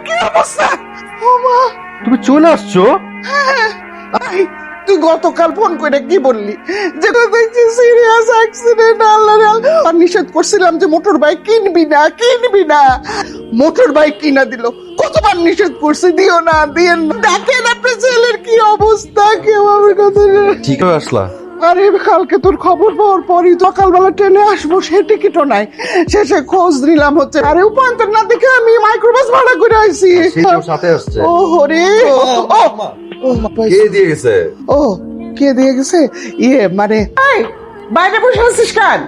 কি অবস্থা? ও মা, তুমি চলে আসছো? আই, তুই গতকাল ফোন করে কি বললি? যে দেখছি সিরিয়াস অ্যাক্সিডেন্ট, আল্লাহ রে আল্লাহ। আর নিষেধ করছিলাম যে মোটর বাইক কিনবি না। মোটর বাইক কিনা দিল। কতবার নিষেধ করছি, দিও না। দেখেন আপনার ছেলের কি অবস্থা, কেউ আমার কথা। ঠিক হয়ে আসলা? আরে কালকে তোর খবর পাওয়ার পরই সকালবেলা ট্রেনে আসবো, সে টিকিটও নাই। শেষে খোঁজ নিলাম হচ্ছে, আরে উপান্তর না দেখে আমি মাইক্রোবাস ভাড়া করে আইছি। সেটাও সাথে আসছে। ও হরে, কে দিয়ে গেছে? ও কে দিয়ে গেছে? ইয়ে মানে এই, বাইরে বসে আছিস কেন?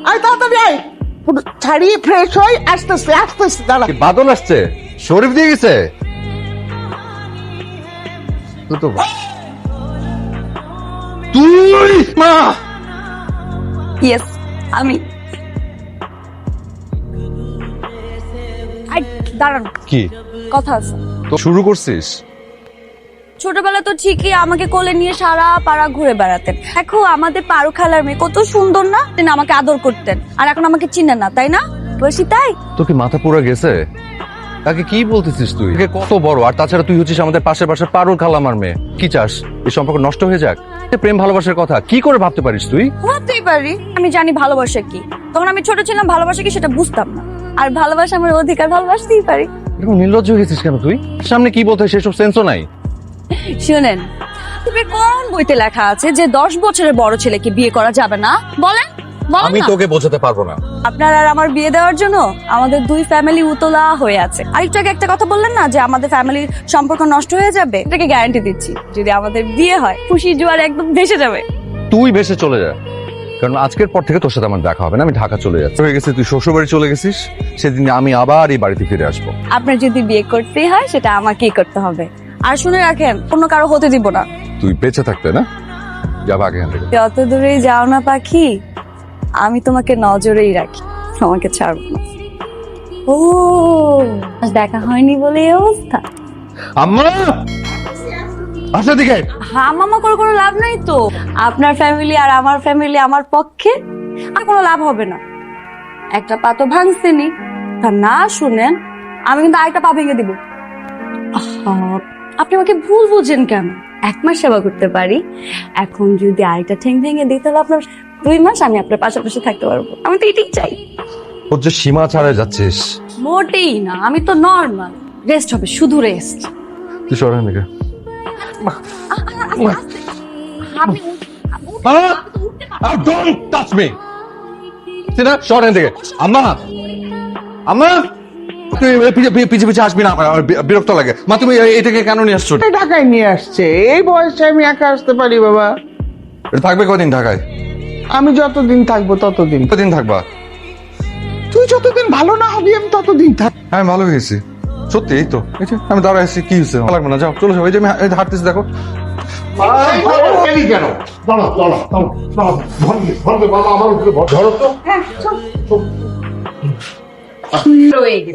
আয় তাড়াতাড়ি আয়, পুরো ছাড়িয়ে ফ্রেশ হই, আসতেছে দাঁড়া। কি বাদল আসছে? শরীফ দিয়ে গেছে? তো তুই মা? ইয়েস, আমি। দাঁড়ান, কি কথা আছে। তো শুরু করছিস? ছোটবেলা তো ঠিকই আমাকে কোলে নিয়ে সারা পাড়া ঘুরে বেড়াতেন। দেখো আমাদের পারু খালার মেয়ে কত সুন্দর না, তিনি আমাকে আদর করতেন। আর এখন আমাকে চিনেন না, তাই না? বলছি তাই। তোকে মাথা পুরো গেছে? তাকে কি বলতেছিস তুই? কত বড়, আর তাছাড়া তুই হচ্ছিস আমাদের পাশের পাশের পারুল খালামার মেয়ে। কি চাস এই সম্পর্ক নষ্ট হয়ে যাক? প্রেম ভালোবাসার কথা কি করে ভাবতে পারিস তুই? ভাবতেই পারি, আমি জানি ভালোবাসা কি। তখন আমি ছোট ছিলাম, ভালোবাসা কি সেটা বুঝতাম না। আর ভালোবাসা আমার অধিকার, ভালোবাসতেই পারি। এরকম নির্লজ্জ হয়েছিস কেন তুই? সামনে কি বলতে হয় সেসব সেন্সও নাই। শুনেন, তুমি কোন বইতে লেখা আছে যে 10 বছরের বড় ছেলেকে বিয়ে করা যাবে না? বলেন আমি তোকে বোঝাতে পারবো না। আপনার আর আমার বিয়ে দেওয়ার জন্য আমাদের দুই ফ্যামিলি উতলা হয়ে আছে। আরেকটু আগে একটা কথা বললেন না যে আমাদের ফ্যামিলির সম্পর্ক নষ্ট হয়ে যাবে, এটাকে গ্যারান্টি দিচ্ছি। যদি আমাদের বিয়ে হয়, খুশি জোয়ার একদম ভেসে যাবে। তুই ভেসে চলে যা, কারণ আজকের পর থেকে তোর সাথে আমার দেখা হবে না। আমি ঢাকা চলে যাচ্ছি। হয়ে গেছে, তুই শ্বশুর বাড়ি চলে গেছিস, সেদিন আমি আবার এই বাড়িতে ফিরে আসবো। আপনার যদি বিয়ে করতেই হয় সেটা আমাকেই করতে হবে। আর শুনে রাখেন, অন্য কারো হতে দিব না। তুই বেঁচে থাকতে না যাবো আগে এখান থেকে। যত দূরেই যাও না পাখি, আমি তোমাকে নজরেই রাখি, তোমাকে ছাড়ব না। ও আজ দেখা হয়নি বলে এই অবস্থা। আম্মা আচ্ছা দিকে হ্যাঁ মামা করে কোনো লাভ নাই তো। আপনার ফ্যামিলি আর আমার ফ্যামিলি আমার পক্ষে, আর কোনো লাভ হবে না। একটা পা তো ভাঙছেনি, তা না শুনেন আমি কিন্তু আরেকটা পা ভেঙে দিব। আহা, আপনি আমাকে ভুল বুঝেন কেন? 1 মাস সেবা করতে পারি, এখন যদি আরেকটা ঠ্যাং ভেঙে দিই তাহলে আপনার 2 মাস আমি আপনার পাশাপাশি থাকতে পারবো। আমি তো এটাই চাই। ওর যে সীমা ছাড়া যাচ্ছিস। মোটেই না, আমি তো নর্মাল। রেস্ট হবে, শুধু রেস্ট। তুই সরেন দিকে। Don't touch me! সিনা, সরেন দিকে। আম্মা আম্মা তুই পিছে পিছে আসবি না, আমার বিরক্ত লাগে। মা তুমি এটাকে কেন নিয়ে আসছো? ঢাকায় নিয়ে আসছে, এই বয়সে আমি একা আসতে পারি বাবা? এটা থাকবে কদিন ঢাকায়? আমি যতদিন থাকবো ততদিন। কদিন থাকবা? তুই যতদিন ভালো না হবি আমি ততদিন থাক। হ্যাঁ ভালো হয়েছি সত্যি। এই তো এই যে আমি দাঁড়ায় আছি, কি হয়েছে? ভালো লাগবে না, যাও চলে যাও। এই যে আমি হাঁটতেছি, দেখো।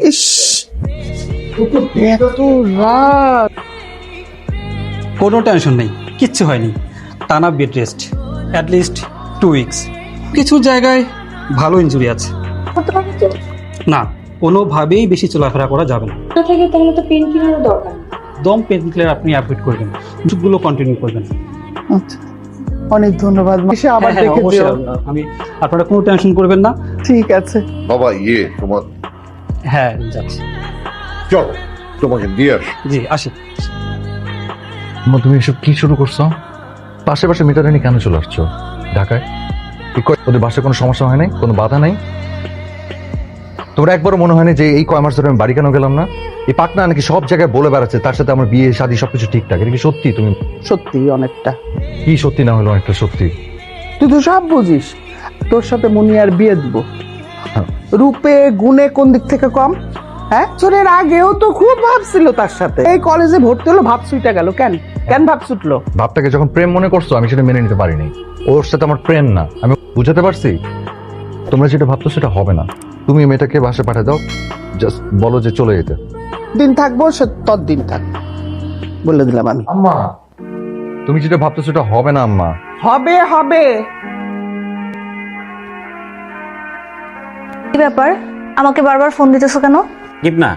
ইস, এত রাত। কোনো টেনশন নেই, কিচ্ছু হয়নি। টানা বেড রেস্ট, অ্যাটলিস্ট 2 উইকস। কিছু জায়গায় ভালো ইনজুরি আছে। না, কোনোভাবেই বেশি চলাফেরা করা যাবে না। তাহলে তো পেন কিলারও দরকার। দম পেন কিলার আপনি অ্যাভয়েড করবেন, ওষুধগুলো কন্টিনিউ করবেন। আচ্ছা, অনেক ধন্যবাদ। এসে আবার হ্যাঁ, দেখে অবশ্যই। দিও। আমি আপনারা কোনো টেনশন করবেন না। ঠিক আছে। বাবা তোমার হ্যাঁ যাচ্ছি। চলো তোমাকে দিয়ে আসি। জি আসি। তুমি এসব কি শুরু করছো? পাশে পাশে মিটার এনে কেন চলে আসছো ঢাকায়? ওদের বাসায় কোনো সমস্যা হয় নাই, কোনো বাধা নাই? তোমরা একবারও মনে হয়নি যে এই কয় মাস ধরে আমি বাড়ি কেন গেলাম না? এই পাকনা নাকি সব জায়গায় বলে বেড়াচ্ছে তার সাথে আমার বিয়ে শাদী সবকিছু ঠিকঠাক। এটা কি সত্যি? তুমি সত্যি অনেকটা। কি সত্যি না হলো অনেকটা সত্যি? তুই তো সব বুঝিস। তোর সাথে মুনিয়ার বিয়ে দিব। হ্যাঁ। রূপে গুণে কোন দিক থেকে কম? হ্যাঁ, তোর আগেও তো খুব ভাবছিল তার সাথে। এই কলেজে ভর্তি হলো, ভাব ছুটে গেল কেন? কেন ভাব ছুটলো? ভাবটাকে যখন প্রেম মনে করছো আমি সেটা মেনে নিতে পারিনি। ওর সাথে আমার প্রেম না, আমি বুঝাতে পারছি। তোমরা যেটা ভাবছো সেটা হবে না। তুমি মেয়েটাকে বাসে পাঠিয়ে দাও, জাস্ট বলো যে চলে যেতে। দিন থাকবো সে তোর দিন থাক, বলে দিলাম আমি। আম্মা তুমি যেটা ভাবছো সেটা হবে না আম্মা। হবে হবে। কি ব্যাপার, আমাকে বারবার ফোন দিতেছো কেন? না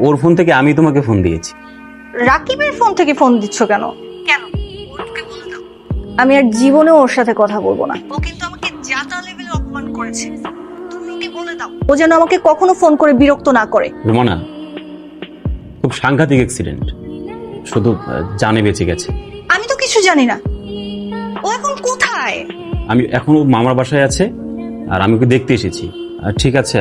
ওর ফোন থেকে আমি তোমাকে ফোন দিয়েছি। রাকিবের ফোন থেকে ফোন দিচ্ছ কেন? কেন? আমি আর জীবনে ওর সাথে কথা বলবো না। ও কিন্তু আমাকে জাতা লেভেলে অপমান করেছে। তুমি বলে দাও ও যেন আমাকে কখনো ফোন করে বিরক্ত না করে। রোমানা, খুব সাংঘাতিক অ্যাক্সিডেন্ট, শুধু জানে বেঁচে গেছে। আমি তো কিছু জানি না। ও এখন কোথায়? আমি এখন ও মামার বাসায় আছে, আর আমি ওকে দেখতে এসেছি। ঠিক আছে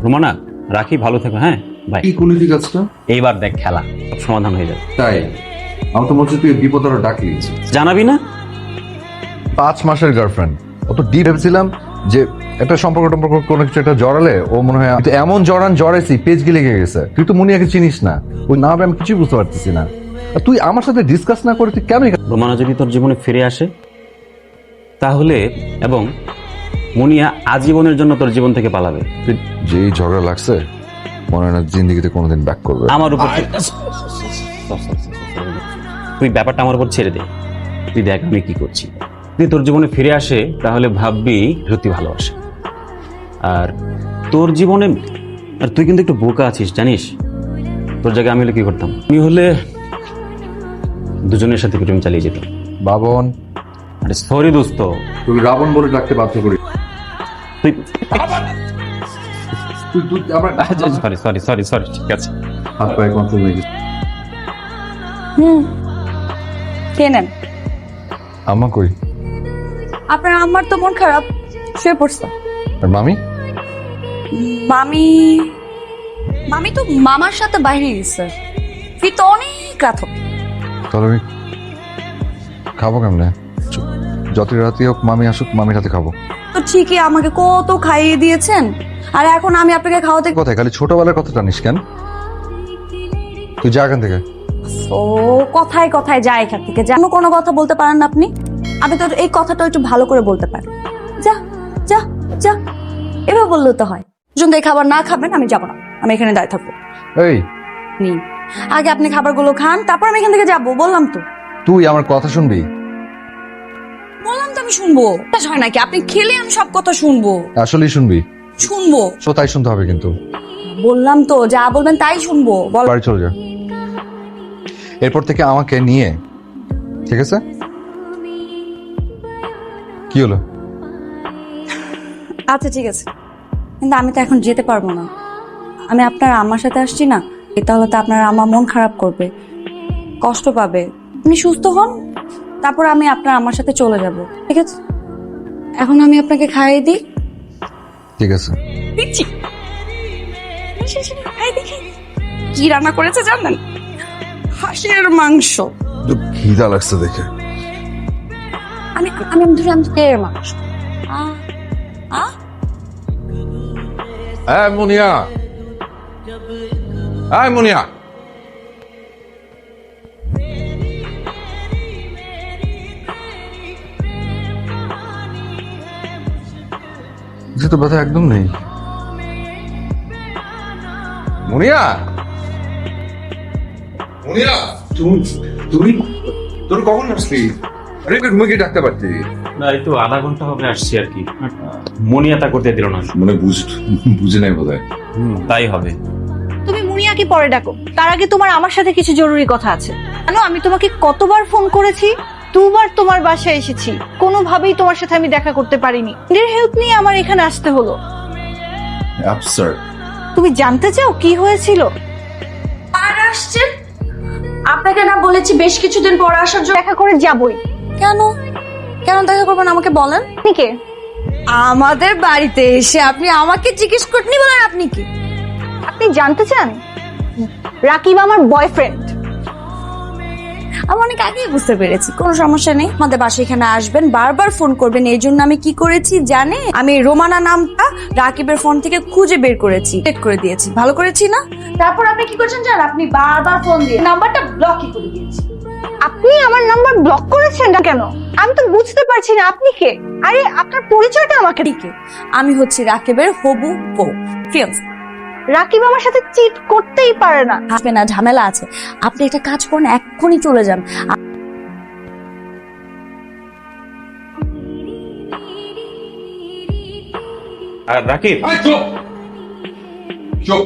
রোমানা, রাখি, ভালো থেকো। হ্যাঁ ভাই। কি করলি তুই কাজটা? এইবার দেখ, খেলা সব সমাধান হয়ে যাবে। তাই আমি তো বলছি তুই বিপদ আরো ডাকলি। জানাবি না? 5 মাসের গার্লফ্রেন্ড, অত ডিপ ভেবেছিলাম যে একটা সম্পর্ক কোনো কিছু একটা জড়ালে ও মনে হয় কিন্তু এমন জড়াইছি পেজ গিলে গেছে। তুই তো মুনিয়াকে চিনিস না, ওই না আমি কিছুই বুঝতে পারতেছি না। আর তুই আমার সাথে ডিসকাস না করে তুই কেন? রোমানা যদি তোর জীবনে ফিরে আসে তাহলে, এবং মুনিয়া আজীবনের জন্য তোর জীবন থেকে পালাবে। তুই যেই ঝগড়া লাগছে মনে হয় না জিন্দিগিতে কোনোদিন ব্যাক করবে। আমার উপর তুই ব্যাপারটা আমার উপর ছেড়ে দে। তুই দেখ আমি কি করছি। তুই তোর জীবনে ফিরে আসে তাহলে ভাববি সত্যি ভালোবাসে। আর তোর জীবনে, আর তুই কিন্তু একটু বোকা আছিস জানিস। তোর জায়গায় আমি হলে কি করতাম? আমি হলে দুজনের সাথে প্রেম চালিয়ে যেতাম। বাবন, আরে সরি দোস্ত, তুই রাবণ বলে ডাকতে বাধ্য করি। তুই তুই আমার সরি সরি সরি সরি ঠিক আছে। হাত পায়ে কন্ট্রোল নেই। কে নেন? আম্মা কই? আপনার আম্মার তো মন খারাপ, শুয়ে পড়ছে। আর মামি? মামি মামি তো মামার সাথে বাইরে গেছে, ফির তো অনেক রাত হবে। তাহলে আমি খাবো কেমনে? যতই রাতি হোক মামি আসুক, মামির হাতে খাবো। তো ঠিকই আমাকে কত খাইয়ে দিয়েছেন, আর এখন আমি আপনাকে খাওয়াতে। কোথায় খালি ছোটবেলার কথা জানিস কেন? তুই যা এখান থেকে। ও কথায় কথায় যায় এখান থেকে, যেন কোনো কথা বলতে পারেন না আপনি। আমি তো এই কথাটা একটু ভালো করে বলতে পারি। যা যা যা, এভাবে বললেও তো হয়। যদি এই খাবার না খাবেন আমি যাবো না, আমি এখানে দাঁড়িয়ে থাকবো। এই নিন, আগে আপনি খাবারগুলো খান, তারপর আমি এখান থেকে যাবো। বললাম তো, তুই আমার কথা শুনবি। বললাম তো আমি শুনবো। তা হয় নাকি আপনি খেলে আমি সব কথা শুনবো? আসলেই শুনবি? শুনবো। তো তাই শুনতে হবে কিন্তু। বললাম তো যা বলবেন তাই শুনবো। বল। বাড়ি চলে যা, এরপর থেকে আমাকে নিয়ে, ঠিক আছে? কি হলো? আচ্ছা ঠিক আছে, কিন্তু আমি তো এখন যেতে পারবো না। আমি আপনার আম্মার সাথে আসছি না, তাহলে তো আপনার আম্মা মন খারাপ করবে, কষ্ট পাবে। আপনি সুস্থ হন, তারপর আমি আপনার আম্মার সাথে চলে যাব, ঠিক আছে? এখন আমি আপনাকে খাইয়ে দিই। ঠিক আছে, দিচ্ছি। খাইয়ে দিই, খাইয়ে দিই। কি রান্না করেছে জানেন? হাঁসের মাংস। খিদা লাগছে দেখে। আমি আমি ধরে আমি হাঁসের মাংস। মুনিয়া, মুনিয়া, যে তো ব্যথা একদম নেই। মুনিয়া, মুনিয়া, তুই কখন আসলি? আরে তুমি কি ডাকতে পারতি? না, এই তো আধা ঘন্টা হবে আসছি আর কি। মনিয়াতা করতে দিল না। মানে বুঝে নাই বোধ হয়। তাই হবে। তুমি মুনিয়াকে পরে ডাকো, তার আগে তোমার আমার সাথে কিছু জরুরি কথা আছে। জানো আমি তোমাকে কতবার ফোন করেছি, 2 বার তোমার বাসায় এসেছি, কোনোভাবেই তোমার সাথে আমি দেখা করতে পারিনি। এর হেল্প নিয়ে আমার এখানে আসতে হলো। অ্যাবসার্ড। তুমি জানতে চাও কি হয়েছিল? আর আসছেন? আপনাকে না বলেছি বেশ কিছুদিন পর আসার জন্য? দেখা করে যাবই। কেন কেন দেখা করবেন আমাকে বলেন। আপনি কে? আমাদের বাড়িতে এসে আপনি আমাকে জিজ্ঞেস করতেনি বলেন আপনি কি? আপনি জানতে চান? রাকিব আমার বয়ফ্রেন্ড। আমি অনেক আগেই বুঝতে পেরেছি, কোনো সমস্যা নেই। আমাদের বাসায় এখানে আসবেন, বারবার ফোন করবেন। এই জন্য আমি কি করেছি জানে? আমি রোমানা নামটা রাকিবের ফোন থেকে খুঁজে বের করেছি, চেক করে দিয়েছি। ভালো করেছি না? তারপর আপনি কি করছেন জান? আপনি বারবার ফোন দিয়ে নাম্বারটা ব্লকই করে দিয়েছি। আপনি আমার নাম্বার ব্লক করেছেন না কেন? আমি তো বুঝতে পারছি না আপনি কে। আরে আপনার পরিচয়টা আমাকে দিকে। আমি হচ্ছি রাকিবের হবু বউ, ফিয়ান্স। রাকিব আমার সাথে চিট করতেই পারে না। আসবে না, ঝামেলা আছে। আপনি একটা কাজ করেন, এক্ষুনি চলে যান। আর রাকিব, চুপ চুপ,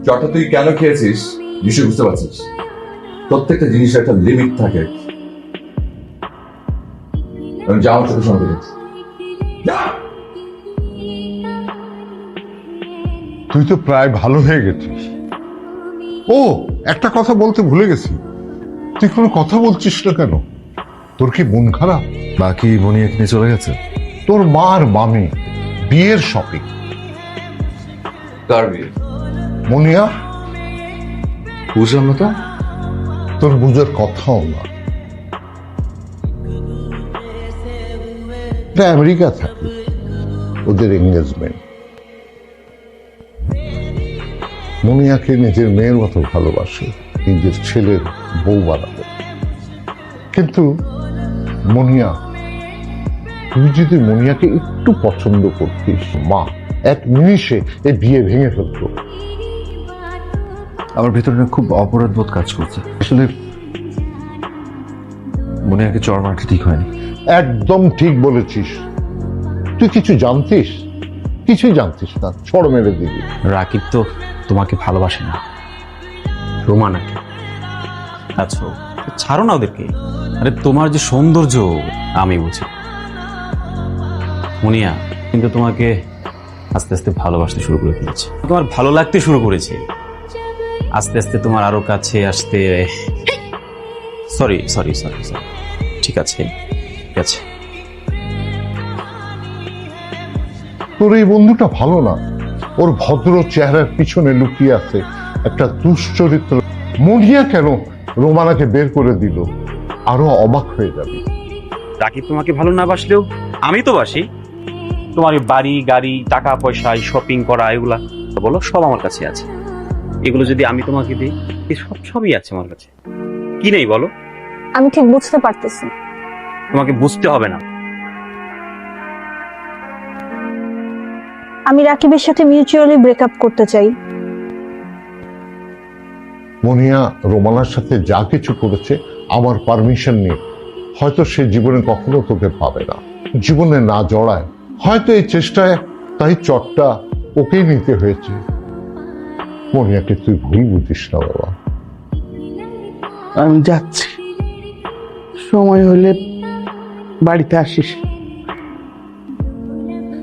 চটা তুই কেন খেয়েছিস নিশ্চয়ই বুঝতে পারছিস। প্রত্যেকটা জিনিসের একটা লিমিট থাকে। আমি যাও চোখের সামনে থেকে। যা। তুই তো প্রায় ভালো হয়ে গেছিস। ও, একটা কথা বলতে ভুলে গেছি, তুই কোনো কথা বলছিস না কেন? তোর কি মন খারাপ? বাকি মনিয়া কিনে চলে গেছে। তোর মা আর মামি বিয়ের শপিং। কার বিয়ে? মনিয়া, বুঝলাম না তো। তোর বুঝার কথাও না। এটা আমেরিকা থাকে, ওদের এঙ্গেজমেন্ট। মনিয়াকে নিজের মেয়ের মতো ভালোবাসে, নিজের ছেলের বউ বানাবে। কিন্তু মনিয়া, তুই যদি মনিয়াকে একটু পছন্দ করতিস, মা এক নিমিষে এই বিয়ে ভেঙে ফেলতো। আমার ভেতরে না খুব অপরাধ বোধ কাজ করছে। আসলে মনিয়াকে চড় মারতে ঠিক হয়নি। একদম ঠিক বলেছিস। তুই কিছু জানতিস? কিছুই জানতিস না, ছড় মেরে দিবি। রাকিব তো তোমাকে ভালোবাসে না, রোমা নাকি? আচ্ছা ছাড়ো না ওদেরকে। আরে তোমার যে সৌন্দর্য আমি বুঝি। মুনিয়া কিন্তু তোমাকে আস্তে আস্তে ভালোবাসতে শুরু করে দিয়েছে, তোমার ভালো লাগতে শুরু করেছে। আস্তে আস্তে তোমার আরো কাছে আসতে। সরি সরি সরি সরি, ঠিক আছে ঠিক আছে। তোর এই বন্ধুটা ভালো না, ওর ভদ্র চেহারার পিছনে লুকিয়ে আছে একটা দুশ্চরিত্র। মনিয়া কেন রোমানাকে বের করে দিল, আরো অবাক হয়ে যাবে। রাকিব তোমাকে ভালো না বাসলেও আমি তো বাসি। তোমার এই বাড়ি গাড়ি টাকা পয়সা শপিং করা এগুলা বলো সব আমার কাছে আছে। এগুলো যদি আমি তোমাকে দিই, এই সবই আছে আমার কাছে। কি নেই বলো? আমি ঠিক বুঝতে পারতেছি। তোমাকে বুঝতে হবে না। আমি রাকিবের সাথে মিউচুয়ালি ব্রেকআপ করতে চাই। মনিয়া রোমানার সাথে যা কিছু করেছে আমার পারমিশন নিয়ে। হয়তো সে জীবনে কখনো তোকে পাবে না, জীবনে না জড়ায়। হয়তো এই চেষ্টায় তাই চটটা ওকেই নিতে হয়েছে। মনিয়াকে তুই ভুল বুঝিস না বাবা। আমি যাচ্ছি, সময় হলে বাড়িতে আসিস।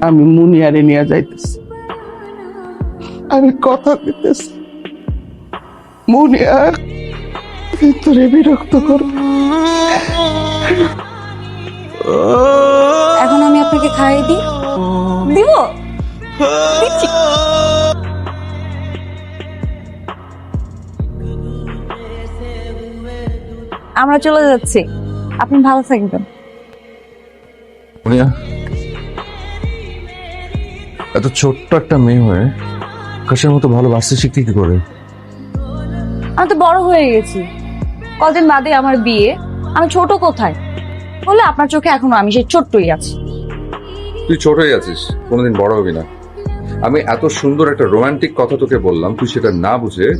আমি মুনিয়ারে নিয়ে যাইতেছি। আমি কথা দিতেছি, মুনিয়ার ভিতরে বিরক্ত করব। এখন আমি আপনাকে খাইয়ে দিই। দিব? দিচ্ছি। আমরা চলে যাচ্ছি, আপনি ভালো থাকবেন। মনিয়া, এত ছোট্ট একটা মেয়ে হয়ে আকাশের মতো ভালোবাসতে শিখতে কি করে? আমি তো বড় হয়ে গেছি, কদিন বাদে আমার বিয়ে। আমি ছোট কোথায়? বলে আপনার চোখে এখনো আমি সেই ছোট্টই আছি। তুই ছোট হয়ে আছিস, কোনোদিন বড় হবি না। আমি এত সুন্দর একটা রোমান্টিক কথা তোকে বললাম, তুই সেটা না বুঝে।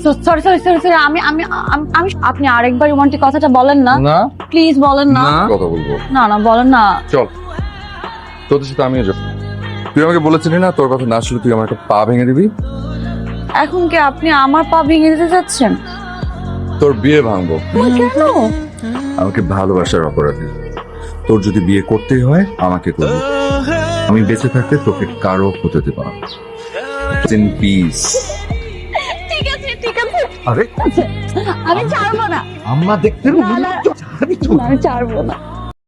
সরি সরি সরি সরি, আমি আমি আমি- আমি আপনি আরেকবার রোমান্টিক কথাটা বলেন না, না প্লিজ বলেন না। কথা বলবো। না না বলেন না। চল, তোদের সাথে আমিও যাবো। তুই আমাকে বলেছিলি না তোর কথা না শুনে তুই আমার একটা পা ভেঙে দিবি? এখন কি আপনি আমার পা ভেঙে দিতে যাচ্ছেন? তোর বিয়ে ভাঙবো। কেন? আমাকে ভালোবাসার অপরাধে। তোর যদি বিয়ে করতেই হয় আমাকে করবি। আমি বেঁচে থাকতে তোকে কারো হতে দেব না। In peace. ঠিক আছে ঠিক আছে, আরে আমি ছাড়বো না। আম্মা দেখতে না, না, আমি ছাড়বো না।